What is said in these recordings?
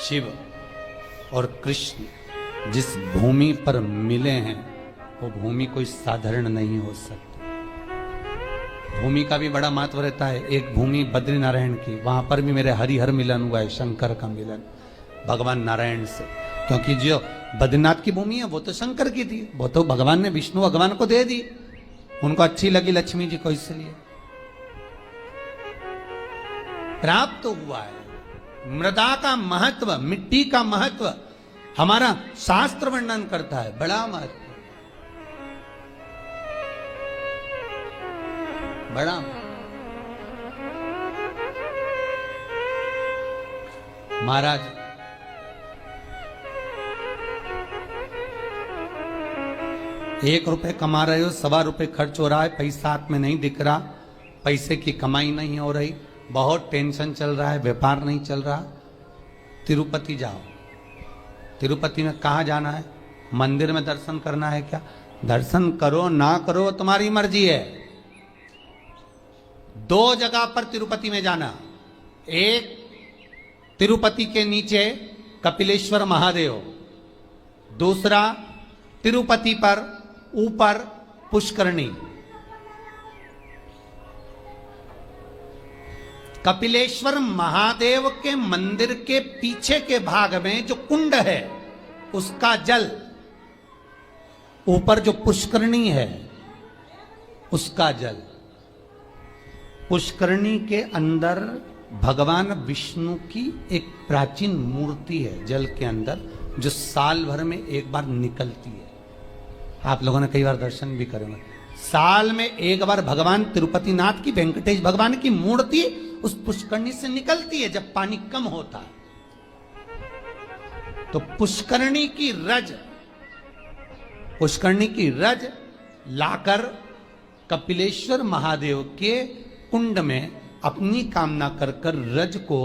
शिव और कृष्ण जिस भूमि पर मिले हैं वो भूमि कोई साधारण नहीं हो सकती। भूमि का भी बड़ा महत्व रहता है। एक भूमि बद्रीनारायण की, वहां पर भी मेरे हरिहर मिलन हुआ है, शंकर का मिलन भगवान नारायण से। क्योंकि जो बद्रीनाथ की भूमि है वो तो शंकर की थी, वो तो भगवान ने विष्णु भगवान को दे दी, उनको अच्छी लगी लक्ष्मी जी को, इसलिए प्राप्त तो हुआ है। मृदा का महत्व, मिट्टी का महत्व हमारा शास्त्र वर्णन करता है, बड़ा महत्व, बड़ा। महाराज ₹1 कमा रहे हो, ₹1.25 खर्च हो रहा है, पैसा हाथ में नहीं दिख रहा, पैसे की कमाई नहीं हो रही, बहुत टेंशन चल रहा है, व्यापार नहीं चल रहा, तिरुपति जाओ। तिरुपति में कहाँ जाना है? मंदिर में दर्शन करना है क्या? दर्शन करो ना करो तुम्हारी मर्जी है। 2 जगह पर तिरुपति में जाना, एक तिरुपति के नीचे कपिलेश्वर महादेव, दूसरा तिरुपति पर ऊपर पुष्करणी। कपिलेश्वर महादेव के मंदिर के पीछे के भाग में जो कुंड है उसका जल, ऊपर जो पुष्करणी है उसका जल। पुष्करणी के अंदर भगवान विष्णु की एक प्राचीन मूर्ति है जल के अंदर, जो साल भर में एक बार निकलती है। आप लोगों ने कई बार दर्शन भी करेंगे। साल में एक बार भगवान तिरुपति नाथ की, वेंकटेश भगवान की मूर्ति उस पुष्करणी से निकलती है जब पानी कम होता है। तो पुष्करणी की रज लाकर कपिलेश्वर महादेव के कुंड में अपनी कामना कर कर रज को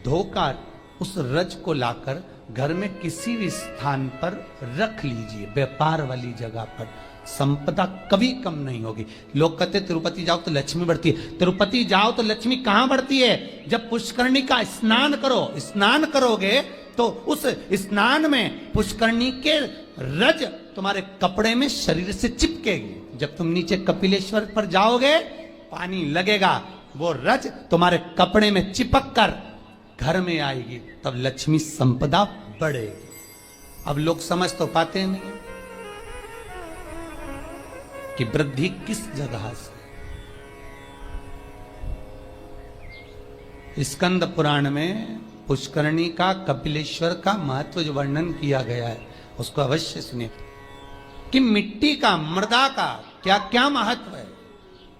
धोकर, उस रज को लाकर घर में किसी भी स्थान पर रख लीजिए, व्यापार वाली जगह पर। संपदा कभी कम नहीं होगी। लोग कहते तिरुपति जाओ तो लक्ष्मी बढ़ती है। तिरुपति जाओ तो लक्ष्मी कहां बढ़ती है? जब पुष्करणी का स्नान करो। स्नान करोगे तो उस स्नान में पुष्करणी के रज तुम्हारे कपड़े में शरीर से चिपकेगी। जब तुम नीचे कपिलेश्वर पर जाओगे, पानी लगेगा, वो रज तुम्हारे कपड़े में चिपक कर घर में आएगी, तब लक्ष्मी संपदा बढ़ेगी। अब लोग समझ तो पाते नहीं कि वृद्धि किस जगह से। स्कंद पुराण में पुष्करणी का, कपिलेश्वर का महत्व जो वर्णन किया गया है उसको अवश्य सुनिए कि मिट्टी का, मृदा का क्या क्या महत्व है,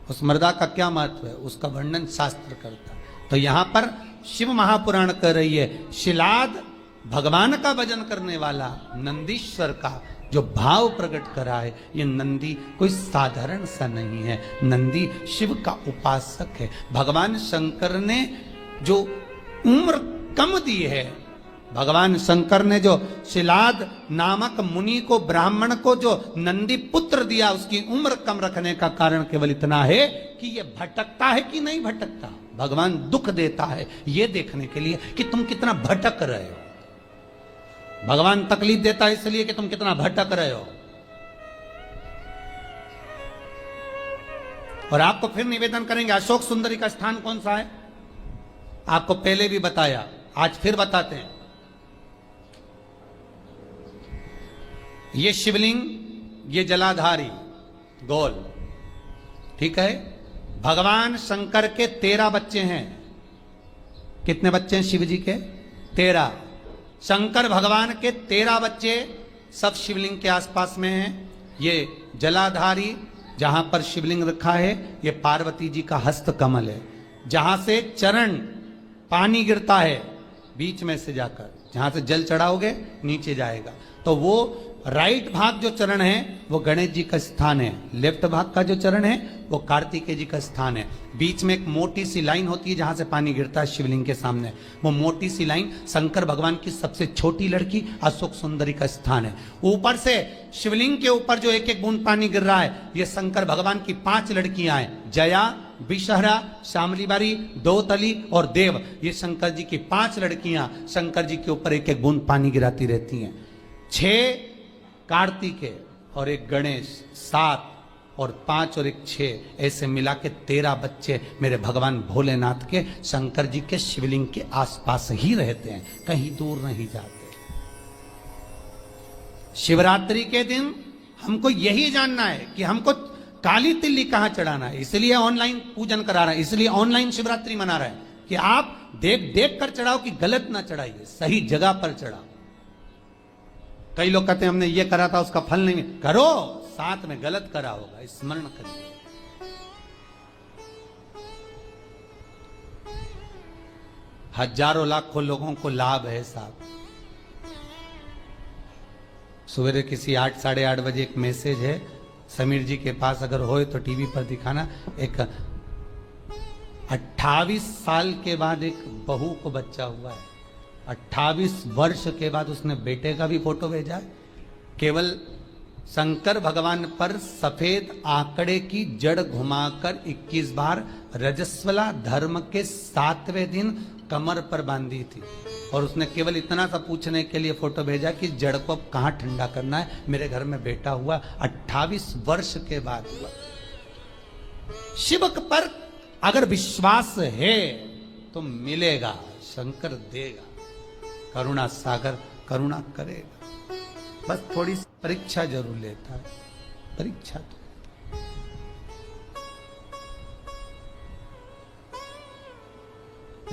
उस मृदा का क्या महत्व है, उसका वर्णन शास्त्र करता है। तो यहां पर शिव महापुराण कर रही है, शिलाद भगवान का भजन करने वाला नंदीश्वर का जो भाव प्रकट करा है, ये नंदी कोई साधारण सा नहीं है, नंदी शिव का उपासक है। भगवान शंकर ने जो उम्र कम दी है, भगवान शंकर ने जो शिलाद नामक मुनि को, ब्राह्मण को जो नंदी पुत्र दिया, उसकी उम्र कम रखने का कारण केवल इतना है कि ये भटकता है कि नहीं भटकता। भगवान दुख देता है ये देखने के लिए कि तुम कितना भटक रहे हो। भगवान तकलीफ देता है इसलिए कि तुम कितना भटक रहे हो। और आपको फिर निवेदन करेंगे, अशोक सुंदरी का स्थान कौन सा है? आपको पहले भी बताया, आज फिर बताते हैं। ये शिवलिंग, ये जलाधारी गोल, ठीक है। भगवान शंकर के 13 बच्चे हैं। कितने बच्चे हैं शिव जी के? 13। शंकर भगवान के 13 बच्चे सब शिवलिंग के आसपास में हैं। ये जलाधारी जहां पर शिवलिंग रखा है, ये पार्वती जी का हस्त कमल है। जहां से चरण पानी गिरता है बीच में से जाकर, जहां से जल चढ़ाओगे नीचे जाएगा, तो वो राइट भाग जो चरण है वो गणेश जी का स्थान है, लेफ्ट भाग का जो चरण है वो कार्तिकेय जी का स्थान है। बीच में एक मोटी सी लाइन होती है जहां से पानी गिरता है शिवलिंग के सामने, वो मोटी सी लाइन शंकर भगवान की सबसे छोटी लड़की अशोक सुंदरी का स्थान है। ऊपर से शिवलिंग के ऊपर जो एक एक बूंद पानी गिर रहा है, ये शंकर भगवान की 5 लड़कियां हैं, जया, विषहरा, शामलीबारी, दोतली और देव, ये शंकर जी की 5 लड़कियां शंकर जी के ऊपर एक एक बूंद पानी गिराती रहती हैं। 6 कार्तिकेय और एक गणेश, 7 और 5 और एक 6, ऐसे मिला के 13 बच्चे मेरे भगवान भोलेनाथ के शंकर जी के शिवलिंग के आसपास ही रहते हैं, कहीं दूर नहीं जाते। शिवरात्रि के दिन हमको यही जानना है कि हमको काली तिल्ली कहां चढ़ाना है, इसलिए ऑनलाइन पूजन करा रहा है, इसलिए ऑनलाइन शिवरात्रि मना रहा है कि आप देख देख कर चढ़ाओ कि गलत ना चढ़ाइए, सही जगह पर चढ़ाओ। कई लोग कहते हैं हमने ये करा था उसका फल नहीं, करो, साथ में गलत करा होगा, स्मरण करिए। हजारों लाखों लोगों को लाभ है साहब। सवेरे किसी 8 साढ़े 8 बजे एक मैसेज है, समीर जी के पास अगर होए तो टीवी पर दिखाना, एक 28 साल के बाद एक बहू को बच्चा हुआ है, 28 वर्ष के बाद उसने बेटे का भी फोटो भेजा है। केवल शंकर भगवान पर सफेद आंकड़े की जड़ घुमाकर 21 बार रजस्वला धर्म के 7वें दिन कमर पर बांधी थी, और उसने केवल इतना सा पूछने के लिए फोटो भेजा कि जड़ को अब कहां ठंडा करना है, मेरे घर में बेटा हुआ, 28 वर्ष के बाद हुआ। शिव पर अगर विश्वास है तो मिलेगा, शंकर देगा, करुणा सागर करुणा करेगा, बस थोड़ी परीक्षा जरूर लेता है, परीक्षा तो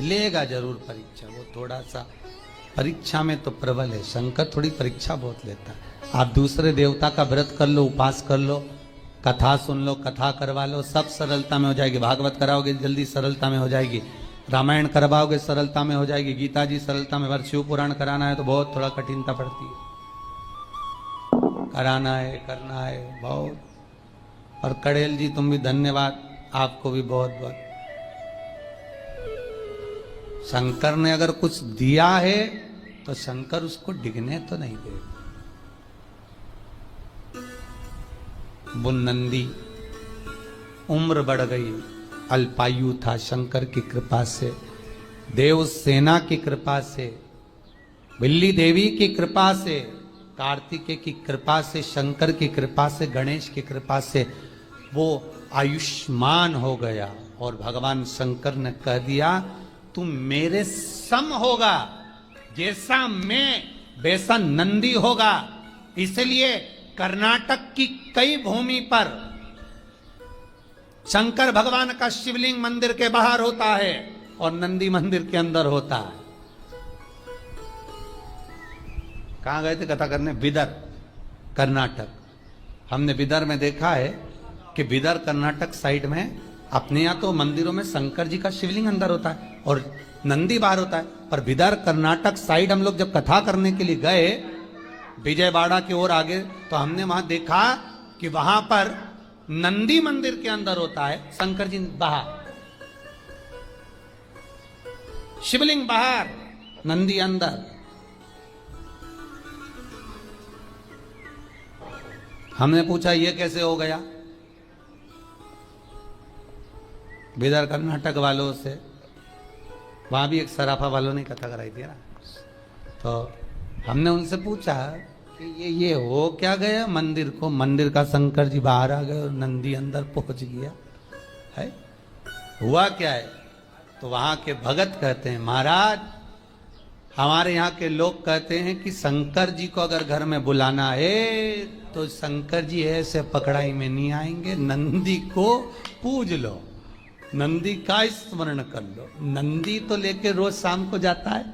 लेगा जरूर परीक्षा, वो थोड़ा सा परीक्षा में तो प्रबल है, शंकर थोड़ी परीक्षा बहुत लेता है। आप दूसरे देवता का व्रत कर लो, उपास कर लो, कथा सुन लो, कथा करवा लो, सब सरलता में हो जाएगी। भागवत कराओगे जल्दी सरलता में हो जाएगी, रामायण करवाओगे सरलता में हो जाएगी, गीता जी सरलता में, शिव पुराण कराना है तो बहुत थोड़ा कठिनता पड़ती है, कराना है, करना है बहुत। और कड़ेल जी तुम भी धन्यवाद, आपको भी बहुत बहुत। शंकर ने अगर कुछ दिया है तो शंकर उसको डिगने तो नहीं देगा। वो नंदी उम्र बढ़ गई, अल्पायु था, शंकर की कृपा से, देव सेना की कृपा से, बिल्ली देवी की कृपा से, कार्तिकेय की कृपा से, शंकर की कृपा से, गणेश की कृपा से वो आयुष्मान हो गया। और भगवान शंकर ने कह दिया तू मेरे सम होगा, जैसा मैं वैसा नंदी होगा। इसलिए कर्नाटक की कई भूमि पर शंकर भगवान का शिवलिंग मंदिर के बाहर होता है और नंदी मंदिर के अंदर होता है। कहां गए थे कथा करने? बिदर, कर्नाटक। हमने बिदर में देखा है कि बिदर कर्नाटक साइड में अपने यहां तो मंदिरों में शंकर जी का शिवलिंग अंदर होता है और नंदी बाहर होता है, पर बिदर कर्नाटक साइड हम लोग जब कथा करने के लिए गए विजयवाड़ा की ओर आगे, तो हमने वहां देखा कि वहां पर नंदी मंदिर के अंदर होता है, शंकर जी बाहर, शिवलिंग बाहर, नंदी अंदर। हमने पूछा ये कैसे हो गया? बिदर कर्नाटक वालों से, वहां भी एक सराफा वालों ने कथा कराई थी ना, तो हमने उनसे पूछा कि ये हो क्या गया मंदिर को? मंदिर का शंकर जी बाहर आ गए और नंदी अंदर पहुंच गया है, हुआ क्या है? तो वहां के भगत कहते हैं महाराज, हमारे यहाँ के लोग कहते हैं कि शंकर जी को अगर घर में बुलाना है तो शंकर जी ऐसे पकड़ाई में नहीं आएंगे, नंदी को पूज लो, नंदी का स्मरण कर लो। नंदी तो लेके रोज शाम को जाता है,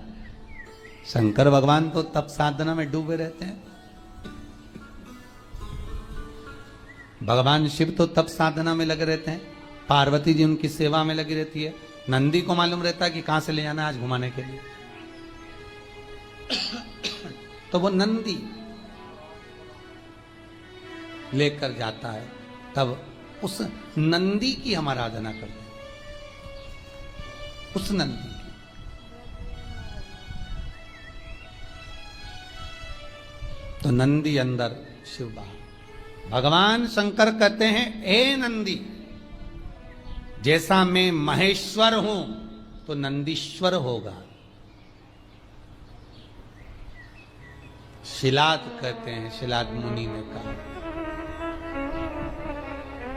शंकर भगवान तो तप साधना में डूबे रहते हैं, भगवान शिव तो तप साधना में लगे रहते हैं, पार्वती जी उनकी सेवा में लगी रहती है। नंदी को मालूम रहता है कि कहां से ले जाना है आज घुमाने के लिए, तो वो नंदी लेकर जाता है, तब उस नंदी की हम आराधना करते हैं, उस नंदी की। तो नंदी अंदर, शिव बाहर। भगवान शंकर कहते हैं ए नंदी, जैसा मैं महेश्वर हूं तो नंदीश्वर होगा। शिलाद कहते हैं, शिलाद मुनि ने कहा,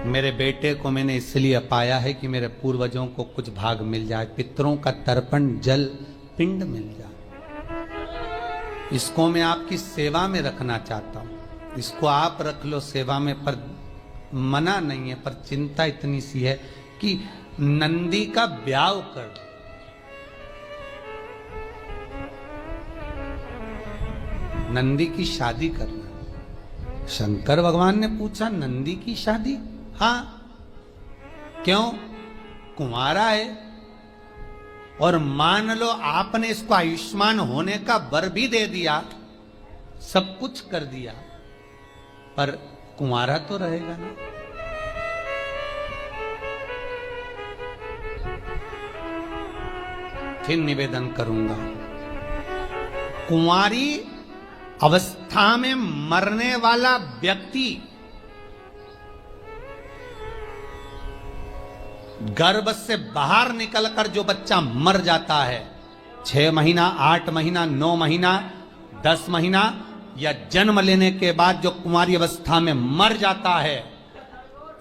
मेरे बेटे को मैंने इसलिए पाया है कि मेरे पूर्वजों को कुछ भाग मिल जाए, पितरों का तर्पण जल पिंड मिल जाए। इसको मैं आपकी सेवा में रखना चाहता हूं, इसको आप रख लो सेवा में, पर मना नहीं है, पर चिंता इतनी सी है कि नंदी का ब्याह कर दो। नंदी की शादी करना। शंकर भगवान ने पूछा, नंदी की शादी? हाँ। क्यों? कुंवारा है, और मान लो आपने इसको आयुष्मान होने का वर भी दे दिया, सब कुछ कर दिया, पर कुंवारा तो रहेगा ना। फिर निवेदन करूंगा, कुंवारी अवस्था में मरने वाला व्यक्ति गर्भ से बाहर निकलकर जो बच्चा मर जाता है, 6 महीना, 8 महीना, 9 महीना, 10 महीना या जन्म लेने के बाद जो कुंवारी अवस्था में मर जाता है,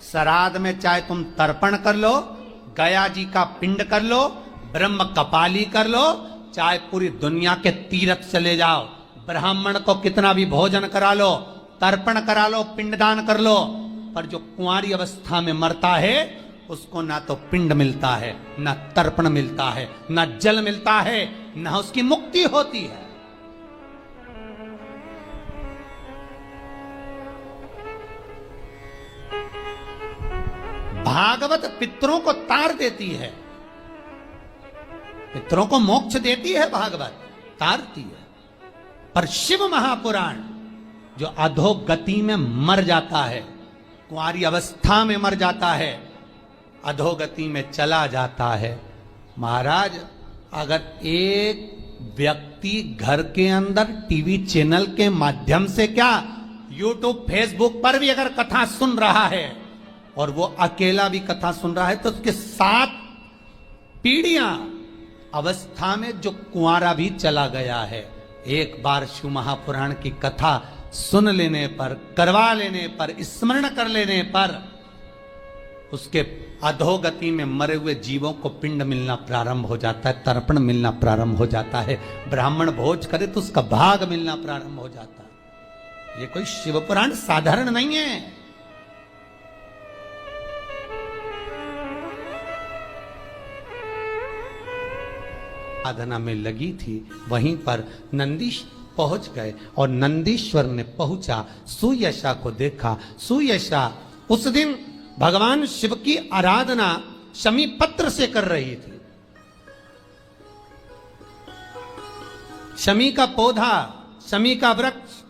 श्राद्ध में चाहे तुम तर्पण कर लो, गया जी का पिंड कर लो, ब्रह्म कपाली कर लो, चाहे पूरी दुनिया के तीर्थ चले जाओ, ब्राह्मण को कितना भी भोजन करा लो, तर्पण करा लो, पिंडदान कर लो, पर जो कुंवारी अवस्था में मरता है उसको ना तो पिंड मिलता है, ना तर्पण मिलता है, ना जल मिलता है, ना उसकी मुक्ति होती है। भागवत पितरों को तार देती है, पितरों को मोक्ष देती है, भागवत तारती है। पर शिव महापुराण जो अधोगति में मर जाता है, कुंवारी अवस्था में मर जाता है, अधोगति में चला जाता है, महाराज अगर एक व्यक्ति घर के अंदर टीवी चैनल के माध्यम से क्या, यूट्यूब फेसबुक पर भी अगर कथा सुन रहा है और वो अकेला भी कथा सुन रहा है, तो उसके 7 पीढ़ियां अवस्था में जो कुंवारा भी चला गया है, एक बार शिव महापुराण की कथा सुन लेने पर, करवा लेने पर, स्मरण कर लेने पर उसके अधोगति में मरे हुए जीवों को पिंड मिलना प्रारंभ हो जाता है, तर्पण मिलना प्रारंभ हो जाता है, ब्राह्मण भोज करे तो उसका भाग मिलना प्रारंभ हो जाता है। ये कोई शिव पुराण साधारण नहीं है। साधना में लगी थी, वहीं पर नंदीश पहुंच गए और नंदीश्वर ने पहुंचा, सुयशा को देखा। सुयशा उस दिन भगवान शिव की आराधना शमी पत्र से कर रही थी। शमी का पौधा, शमी का वृक्ष,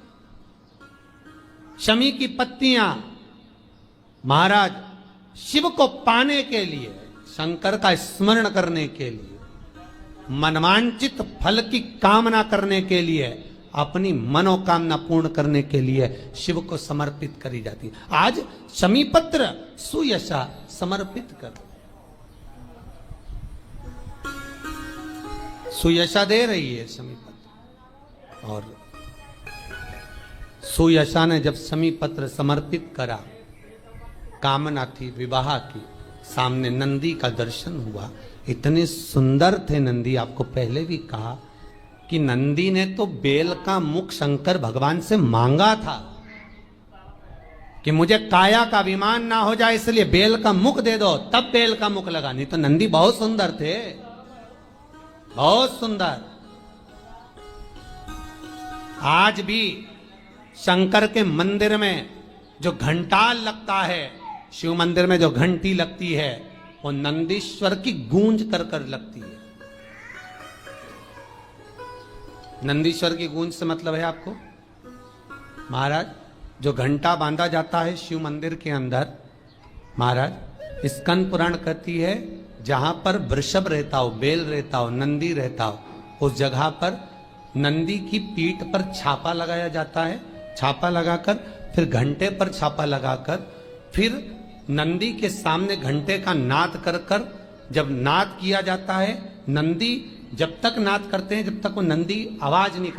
शमी की पत्तियां महाराज शिव को पाने के लिए, शंकर का स्मरण करने के लिए, मनवांचित फल की कामना करने के लिए, अपनी मनोकामना पूर्ण करने के लिए शिव को समर्पित करी जाती है। आज शमी पत्र सुयशा समर्पित कर, सुयशा दे रही है शमी पत्र। और सुयशा ने जब शमी पत्र समर्पित करा, कामना थी विवाह की, सामने नंदी का दर्शन हुआ। इतने सुंदर थे नंदी, आपको पहले भी कहा कि नंदी ने तो बेल का मुख शंकर भगवान से मांगा था कि मुझे काया का अभिमान ना हो जाए, इसलिए बेल का मुख दे दो, तब बेल का मुख लगा। नहीं तो नंदी बहुत सुंदर थे, बहुत सुंदर। आज भी शंकर के मंदिर में जो घंटाल लगता है, शिव मंदिर में जो घंटी लगती है, वो नंदीश्वर की गूंज कर कर लगती है। नंदीश्वर की गूंज से मतलब है आपको महाराज, जो घंटा बांधा जाता है शिव मंदिर के अंदर, महाराज स्कंद पुराण कहती है जहां पर वृषभ रहता हो, बेल रहता हो, नंदी रहता हो, उस जगह पर नंदी की पीठ पर छापा लगाया जाता है। छापा लगाकर फिर घंटे पर छापा लगाकर फिर नंदी के सामने घंटे का नाद कर कर जब नाद किया जाता है, नंदी जब तक नाद करते हैं जब तक वो नंदी आवाज नहीं